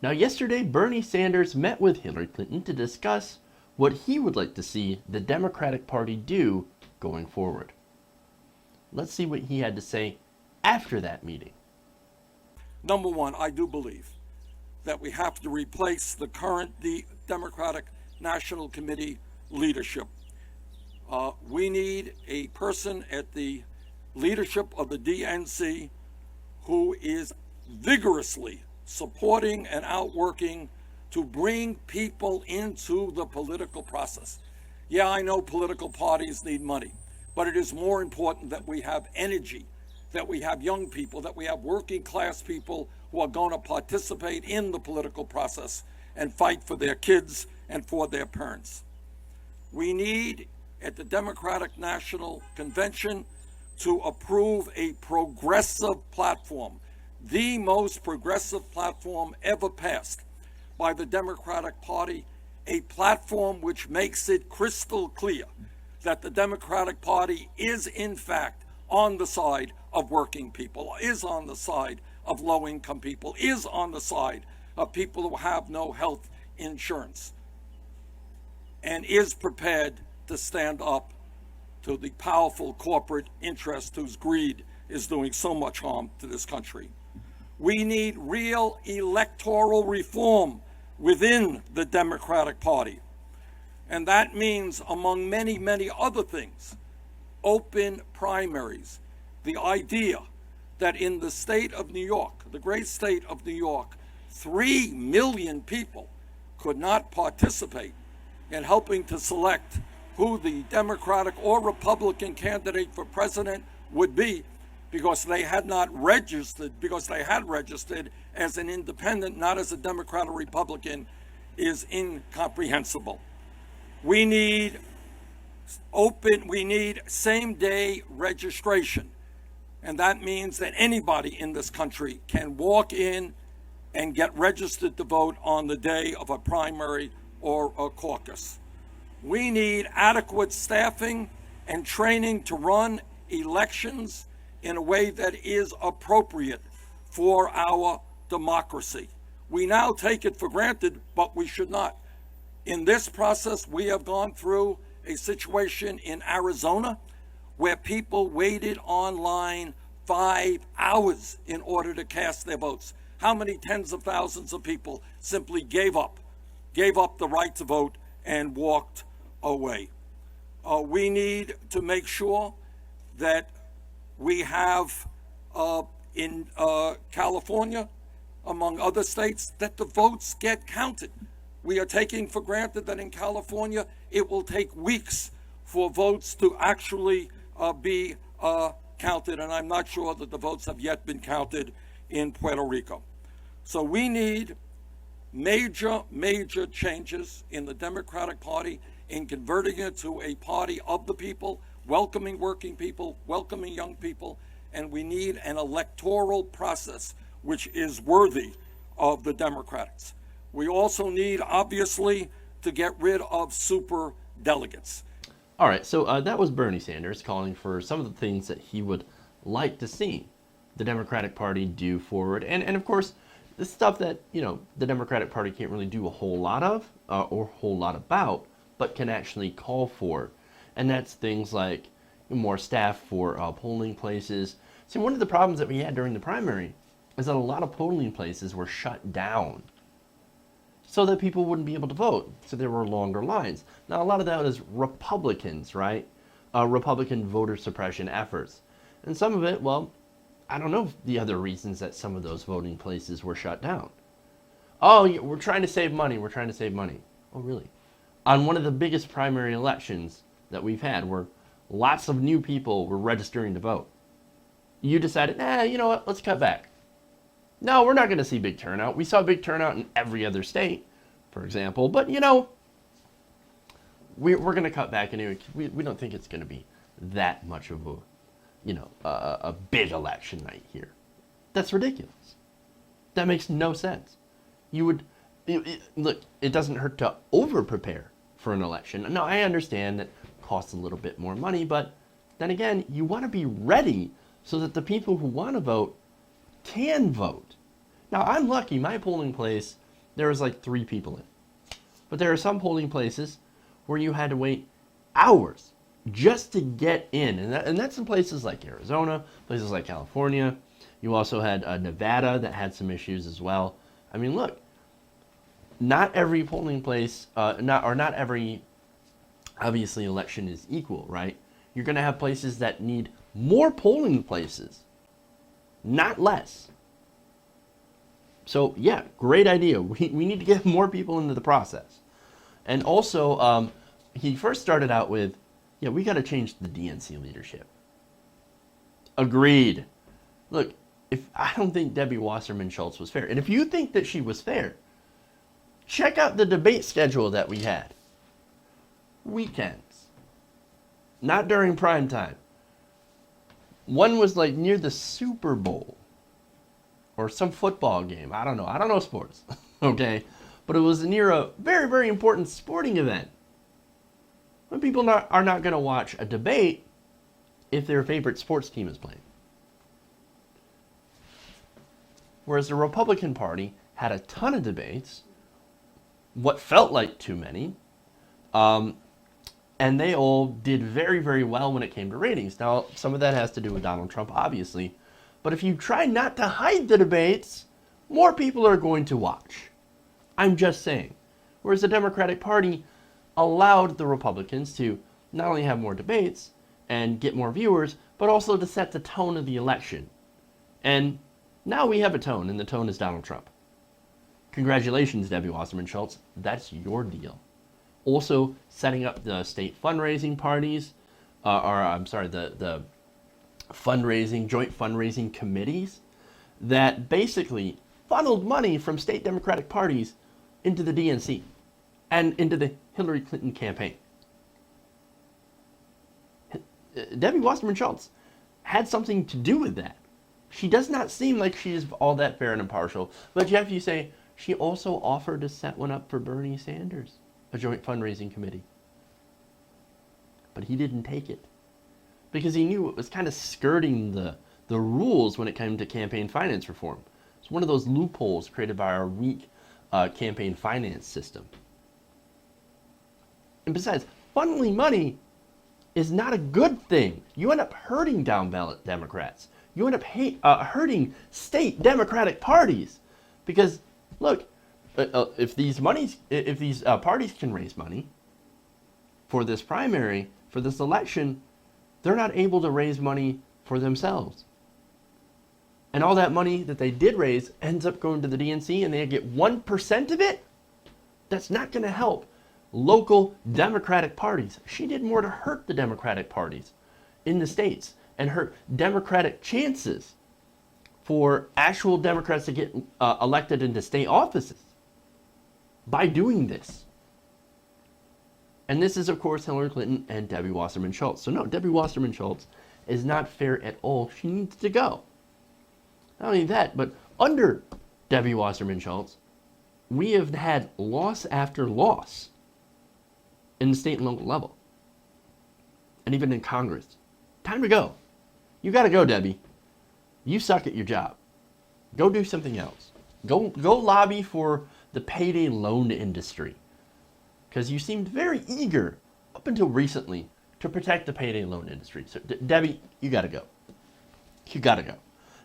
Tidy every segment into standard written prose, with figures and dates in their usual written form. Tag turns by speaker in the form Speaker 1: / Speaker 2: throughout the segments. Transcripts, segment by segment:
Speaker 1: Now, yesterday, Bernie Sanders met with Hillary Clinton to discuss what he would like to see the Democratic Party do going forward. Let's see what he had to say after that meeting.
Speaker 2: Number one, I do believe that we have to replace the current Democratic National Committee leadership. We need a person at the leadership of the DNC who is vigorously supporting and outworking to bring people into the political process. Yeah, I know political parties need money, but it is more important that we have energy, that we have young people, that we have working class people who are going to participate in the political process and fight for their kids and for their parents. We need, at the Democratic National Convention, to approve a progressive platform, the most progressive platform ever passed by the Democratic Party, a platform which makes it crystal clear that the Democratic Party is in fact on the side of working people, is on the side of low-income people, is on the side of people who have no health insurance, and is prepared to stand up to the powerful corporate interest whose greed is doing so much harm to this country. We need real electoral reform within the Democratic Party. And that means, among many, many other things, open primaries. The idea that in the state of New York, the great state of New York, 3 million people could not participate in helping to select who the Democratic or Republican candidate for president would be because they had not registered, because they had registered as an independent, not as a Democrat or Republican, is incomprehensible. We need same-day registration. And that means that anybody in this country can walk in and get registered to vote on the day of a primary or a caucus. We need adequate staffing and training to run elections in a way that is appropriate for our democracy. We now take it for granted, but we should not. In this process, we have gone through a situation in Arizona where people waited online 5 hours in order to cast their votes. How many tens of thousands of people simply gave up the right to vote and walked away? We need to make sure that we have in California, among other states, that the votes get counted. We are taking for granted that in California, it will take weeks for votes to actually be counted, and I'm not sure that the votes have yet been counted in Puerto Rico. So we need major changes in the Democratic Party in converting it to a party of the people, welcoming working people, welcoming young people, and we need an electoral process which is worthy of the Democrats. We also need, obviously, to get rid of super delegates.
Speaker 1: All right, so that was Bernie Sanders calling for some of the things that he would like to see the Democratic Party do forward. And of course, the stuff that, the Democratic Party can't really do a whole lot of or a whole lot about, but can actually call for. And that's things like more staff for polling places. See, one of the problems that we had during the primary is that a lot of polling places were shut down so that people wouldn't be able to vote. So there were longer lines. Now, a lot of that is Republicans, right? Republican voter suppression efforts. And some of it, well, I don't know the other reasons that some of those voting places were shut down. Oh, we're trying to save money. We're trying to save money. Oh, really? On one of the biggest primary elections that we've had, where lots of new people were registering to vote, you decided, you know what, let's cut back. No, we're not going to see big turnout. We saw big turnout in every other state, for example, but we're going to cut back anyway. We don't think it's going to be that much of a big election night here. That's ridiculous. That makes no sense. Look, it doesn't hurt to over-prepare for an election. Now, I understand that it costs a little bit more money, but then again, you want to be ready so that the people who want to vote can vote. Now, I'm lucky. My polling place there was like 3 people in. But there are some polling places where you had to wait hours just to get in. And that's in places like Arizona, places like California. You also had Nevada that had some issues as well. I mean, look, not every polling place, not every, obviously, election is equal, right? You're going to have places that need more polling places, not less. So, yeah, great idea. We need to get more people into the process. And also, he first started out with, yeah, we got to change the DNC leadership. Agreed. Look, I don't think Debbie Wasserman Schultz was fair. And if you think that she was fair, check out the debate schedule that we had. Weekends. Not during prime time. One was like near the Super Bowl. Or some football game. I don't know. I don't know sports. Okay? But it was near a very, very important sporting event. When people are not going to watch a debate if their favorite sports team is playing. Whereas the Republican Party had a ton of debates, what felt like too many, and they all did very, very well when it came to ratings. Now, some of that has to do with Donald Trump, obviously, but if you try not to hide the debates, more people are going to watch. I'm just saying. Whereas the Democratic Party allowed the Republicans to not only have more debates and get more viewers, but also to set the tone of the election. And now we have a tone, and the tone is Donald Trump. Congratulations, Debbie Wasserman Schultz. That's your deal. Also, setting up the state fundraising parties, the joint fundraising committees that basically funneled money from state Democratic parties into the DNC and into the Hillary Clinton campaign. Debbie Wasserman Schultz had something to do with that. She does not seem like she is all that fair and impartial. But Jeff, you say, she also offered to set one up for Bernie Sanders, a joint fundraising committee. But he didn't take it because he knew it was kind of skirting the rules when it came to campaign finance reform. It's one of those loopholes created by our weak campaign finance system. And besides, funneling money is not a good thing. You end up hurting down ballot Democrats. You end up hurting state Democratic parties because, look, if these parties can raise money for this primary, for this election, they're not able to raise money for themselves. And all that money that they did raise ends up going to the DNC and they get 1% of it. That's not going to help local Democratic parties. She did more to hurt the Democratic parties in the states and hurt Democratic chances for actual Democrats to get elected into state offices by doing this. And this is, of course, Hillary Clinton and Debbie Wasserman Schultz. So no, Debbie Wasserman Schultz is not fair at all. She needs to go. Not only that, but under Debbie Wasserman Schultz, we have had loss after loss in the state and local level. And even in Congress. Time to go. You got to go, Debbie. You suck at your job. Go do something else. Go lobby for the payday loan industry. Because you seemed very eager, up until recently, to protect the payday loan industry. So, Debbie, you got to go. You got to go.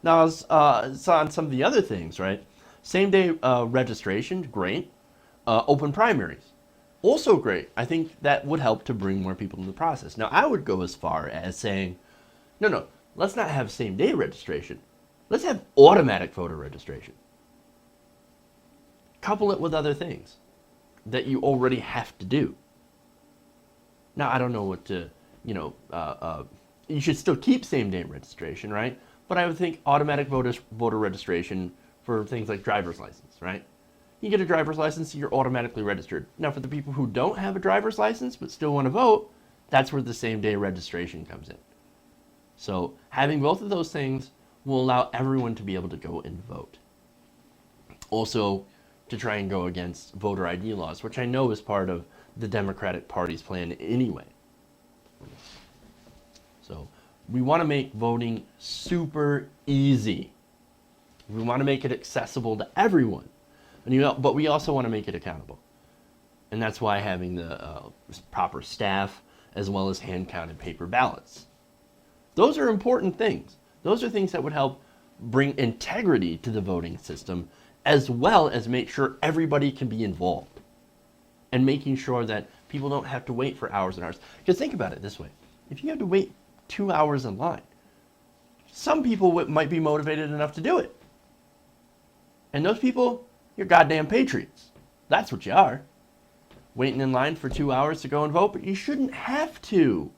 Speaker 1: Now, on some of the other things, right? Same-day registration, great. Open primaries, also great. I think that would help to bring more people in the process. Now, I would go as far as saying, no, let's not have same-day registration. Let's have automatic voter registration. Couple it with other things that you already have to do. Now, I don't know what to, you should still keep same-day registration, right? But I would think automatic voter registration for things like driver's license, right? You get a driver's license, you're automatically registered. Now, for the people who don't have a driver's license but still want to vote, that's where the same-day registration comes in. So having both of those things will allow everyone to be able to go and vote. Also, to try and go against voter ID laws, which I know is part of the Democratic Party's plan anyway. So we want to make voting super easy. We want to make it accessible to everyone. But we also want to make it accountable. And that's why having the proper staff as well as hand-counted paper ballots. Those are important things. Those are things that would help bring integrity to the voting system, as well as make sure everybody can be involved. And making sure that people don't have to wait for hours and hours. Because think about it this way. If you have to wait 2 hours in line, some people might be motivated enough to do it. And those people, you're goddamn patriots. That's what you are. Waiting in line for 2 hours to go and vote, but you shouldn't have to.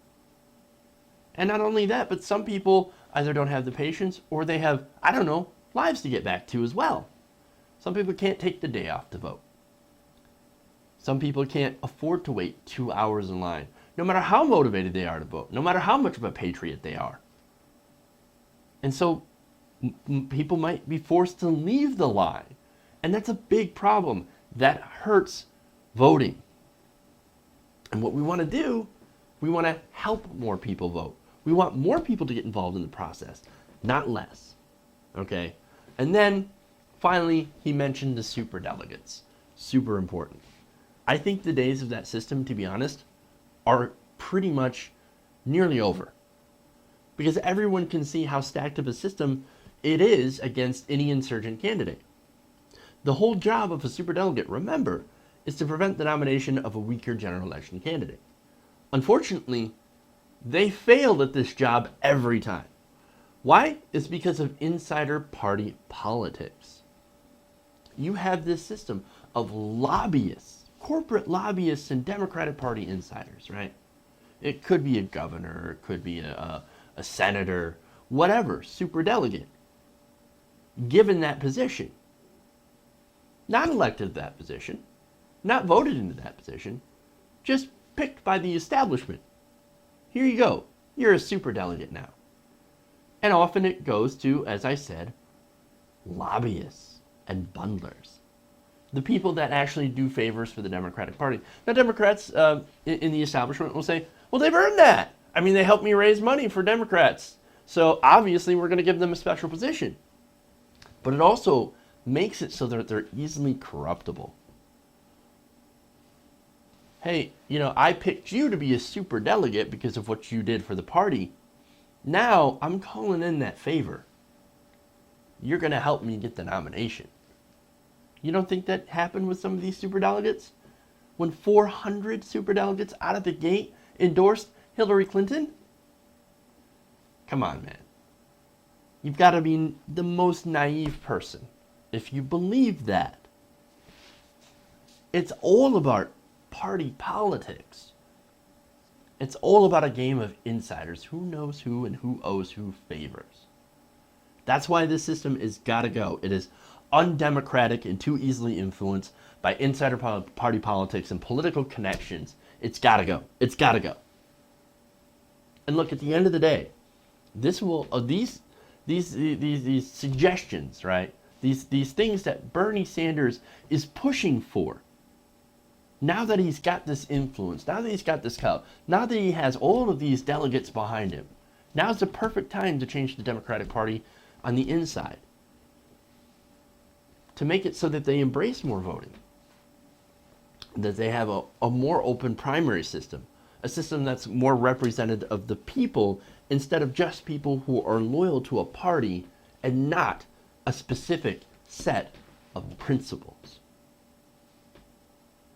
Speaker 1: And not only that, but some people either don't have the patience or they have, I don't know, lives to get back to as well. Some people can't take the day off to vote. Some people can't afford to wait 2 hours in line, no matter how motivated they are to vote, no matter how much of a patriot they are. And so people might be forced to leave the line. And that's a big problem. That hurts voting. And what we want to do, we want to help more people vote. We want more people to get involved in the process, not less. Okay? And then, finally, he mentioned the superdelegates. Super important. I think the days of that system, to be honest, are pretty much nearly over. Because everyone can see how stacked of a system it is against any insurgent candidate. The whole job of a superdelegate, remember, is to prevent the nomination of a weaker general election candidate. Unfortunately, they failed at this job every time. Why? It's because of insider party politics. You have this system of lobbyists, corporate lobbyists and Democratic Party insiders, right? It could be a governor, it could be a senator, whatever, superdelegate, given that position. Not elected to that position, not voted into that position, just picked by the establishment. Here you go. You're a superdelegate now. And often it goes to, as I said, lobbyists and bundlers. The people that actually do favors for the Democratic Party. Now, Democrats in the establishment will say, well, they've earned that. I mean, they helped me raise money for Democrats. So obviously we're going to give them a special position. But it also makes it so that they're easily corruptible. Hey, I picked you to be a superdelegate because of what you did for the party. Now I'm calling in that favor. You're going to help me get the nomination. You don't think that happened with some of these superdelegates? When 400 superdelegates out of the gate endorsed Hillary Clinton? Come on, man. You've got to be the most naive person if you believe that. It's all about party politics. It's all about a game of insiders. Who knows who and who owes who favors. That's why this system is gotta go. It is undemocratic and too easily influenced by insider party politics and political connections. It's gotta go. It's gotta go. And look, at the end of the day, this will these suggestions, right? These things that Bernie Sanders is pushing for. Now that he's got this influence, now that he's got this clout, now that he has all of these delegates behind him, now's the perfect time to change the Democratic Party on the inside. To make it so that they embrace more voting. That they have a more open primary system. A system that's more representative of the people instead of just people who are loyal to a party and not a specific set of principles.